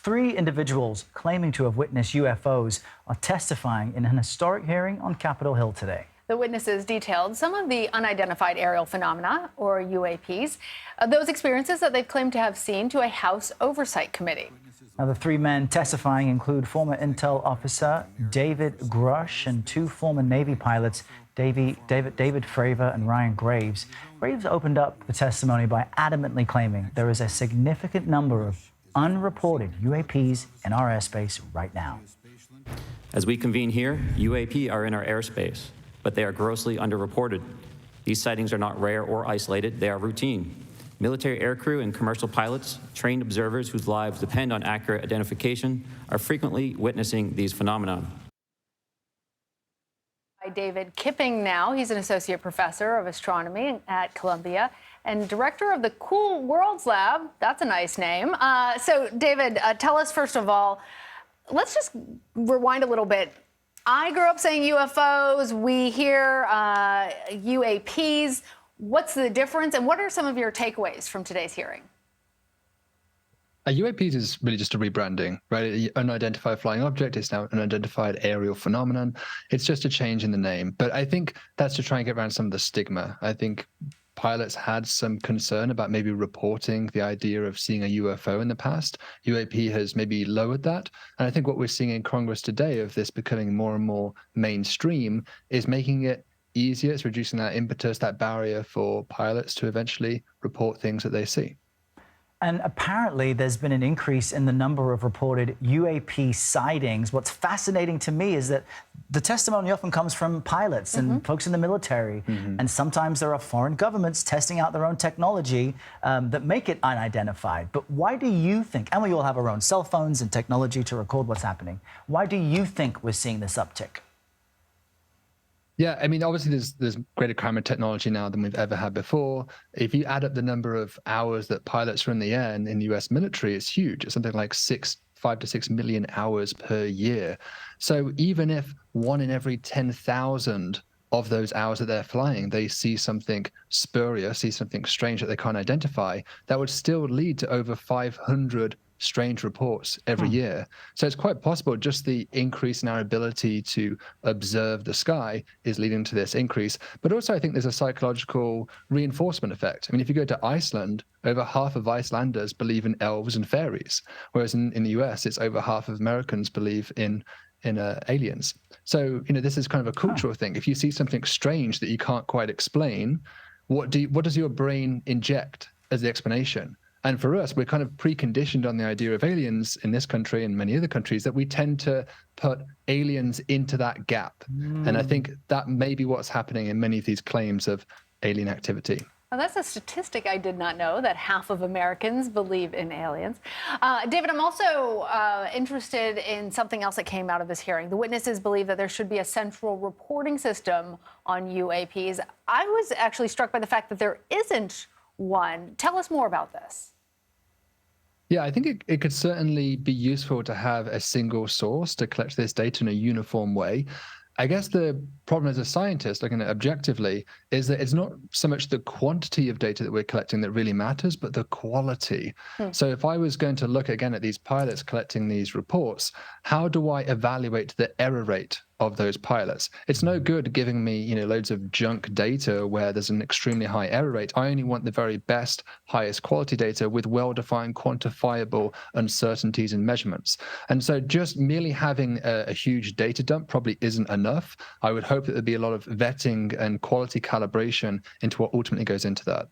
Three individuals claiming to have witnessed UFOs are testifying in an historic hearing on Capitol Hill today. The witnesses detailed some of the unidentified aerial phenomena, or UAPs, those experiences that they've claimed to have seen to a House Oversight Committee. Now, the three men testifying include former Intel officer David Grush and two former Navy pilots, David Fravor and Ryan Graves. Graves opened up the testimony by adamantly claiming there is a significant number of unreported UAPs in our airspace right now. As we convene here, UAP are in our airspace, but they are grossly underreported. These sightings are not rare or isolated, they are routine. Military aircrew and commercial pilots, trained observers whose lives depend on accurate identification, are frequently witnessing these phenomena. David Kipping now. He's an associate professor of astronomy at Columbia and director of the Cool Worlds Lab. That's a nice name. So, David, tell us, first of all, let's just rewind a little bit. I grew up saying UFOs. We hear UAPs. What's the difference, and what are some of your takeaways from today's hearing? UAPs is really just a rebranding, right? Unidentified flying object is now an unidentified aerial phenomenon. It's just a change in the name. But I think that's to try and get around some of the stigma. I think pilots had some concern about maybe reporting the idea of seeing a UFO in the past. UAP has maybe lowered that. And I think what we're seeing in Congress today of this becoming more and more mainstream is making it easier. It's reducing that impetus, that barrier for pilots to eventually report things that they see. And apparently there's been an increase in the number of reported UAP sightings. What's fascinating to me is that the testimony often comes from pilots and folks in the military. And sometimes there are foreign governments testing out their own technology that make it unidentified. But why do you think, and we all have our own cell phones and technology to record what's happening, why do you think we're seeing this uptick? Yeah, I mean, obviously there's greater camera technology now than we've ever had before. If you add up the number of hours that pilots are in the air in the US military, it's huge. It's something like 5 to 6 million hours per year. So even if 1 in every 10,000 of those hours that they're flying, they see something spurious, see something strange that they can't identify, that would still lead to over 500 strange reports every year. So it's quite possible just the increase in our ability to observe the sky is leading to this increase. But also I think there's a psychological reinforcement effect. I mean, if you go to Iceland, over half of Icelanders believe in elves and fairies, whereas in the US, it's over half of Americans believe in aliens. So, this is kind of a cultural thing. If you see something strange that you can't quite explain, what does your brain inject as the explanation? And for us, we're kind of preconditioned on the idea of aliens in this country and many other countries that we tend to put aliens into that gap. And I think that may be what's happening in many of these claims of alien activity. Well, that's a statistic I did not know, that half of Americans believe in aliens. David, I'm also interested in something else that came out of this hearing. The witnesses believe that there should be a central reporting system on UAPs. I was actually struck by the fact that there isn't one. Tell us more about this. Yeah, I think it could certainly be useful to have a single source to collect this data in a uniform way. I guess the problem as a scientist, looking at it objectively, is that it's not so much the quantity of data that we're collecting that really matters, but the quality. So if I was going to look again at these pilots collecting these reports, how do I evaluate the error rate of those pilots? It's no good giving me, loads of junk data where there's an extremely high error rate. I only want the very best, highest quality data with well-defined, quantifiable uncertainties and measurements. And so just merely having a huge data dump probably isn't enough. I would hope that there'd be a lot of vetting and quality calibration into what ultimately goes into that.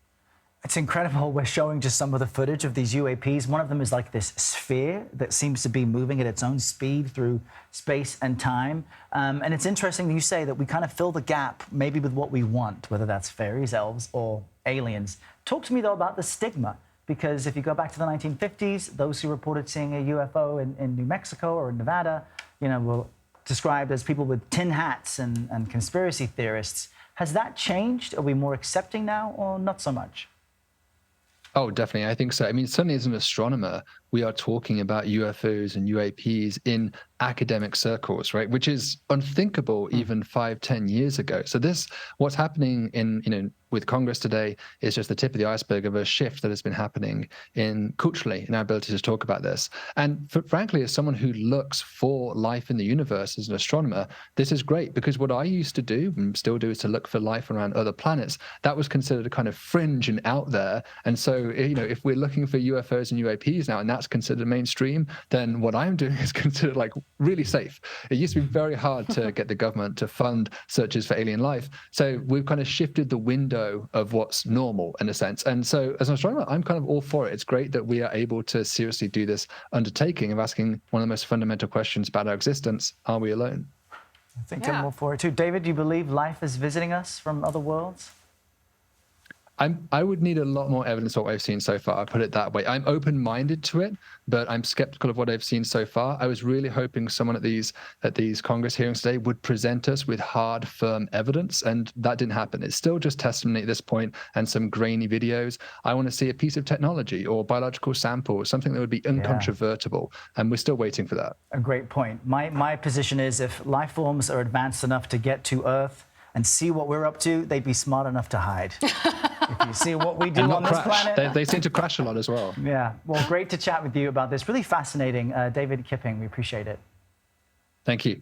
It's incredible. We're showing just some of the footage of these UAPs. One of them is like this sphere that seems to be moving at its own speed through space and time. And it's interesting that you say that we kind of fill the gap maybe with what we want, whether that's fairies, elves, or aliens. Talk to me, though, about the stigma, because if you go back to the 1950s, those who reported seeing a UFO in New Mexico or in Nevada, were described as people with tin hats and conspiracy theorists. Has that changed? Are we more accepting now or not so much? Oh, definitely. I think so. I mean, certainly as an astronomer, we are talking about UFOs and UAPs in academic circles, right? Which is unthinkable even 5-10 years ago. So what's happening with Congress today is just the tip of the iceberg of a shift that has been happening culturally in our ability to talk about this. And frankly, as someone who looks for life in the universe as an astronomer, this is great, because what I used to do and still do is to look for life around other planets. That was considered a kind of fringe and out there. And so, if we're looking for UFOs and UAPs now, and that's considered mainstream, then what I'm doing is considered like really safe. It used to be very hard to get the government to fund searches for alien life. So we've kind of shifted the window of what's normal in a sense. And so as an astronomer, I'm kind of all for it. It's great that we are able to seriously do this undertaking of asking one of the most fundamental questions about our existence: are we alone? I think I'm all for it too. David, do you believe life is visiting us from other worlds? I would need a lot more evidence of what I've seen so far. I'll put it that way. I'm open-minded to it, but I'm skeptical of what I've seen so far. I was really hoping someone at these Congress hearings today would present us with hard, firm evidence, and that didn't happen. It's still just testimony at this point and some grainy videos. I want to see a piece of technology or biological sample, or something that would be incontrovertible, and we're still waiting for that. A great point. My position is, if life forms are advanced enough to get to Earth and see what we're up to, they'd be smart enough to hide. If you see what we do on this planet. They seem to crash a lot as well. Yeah. Well, great to chat with you about this. Really fascinating. David Kipping, we appreciate it. Thank you.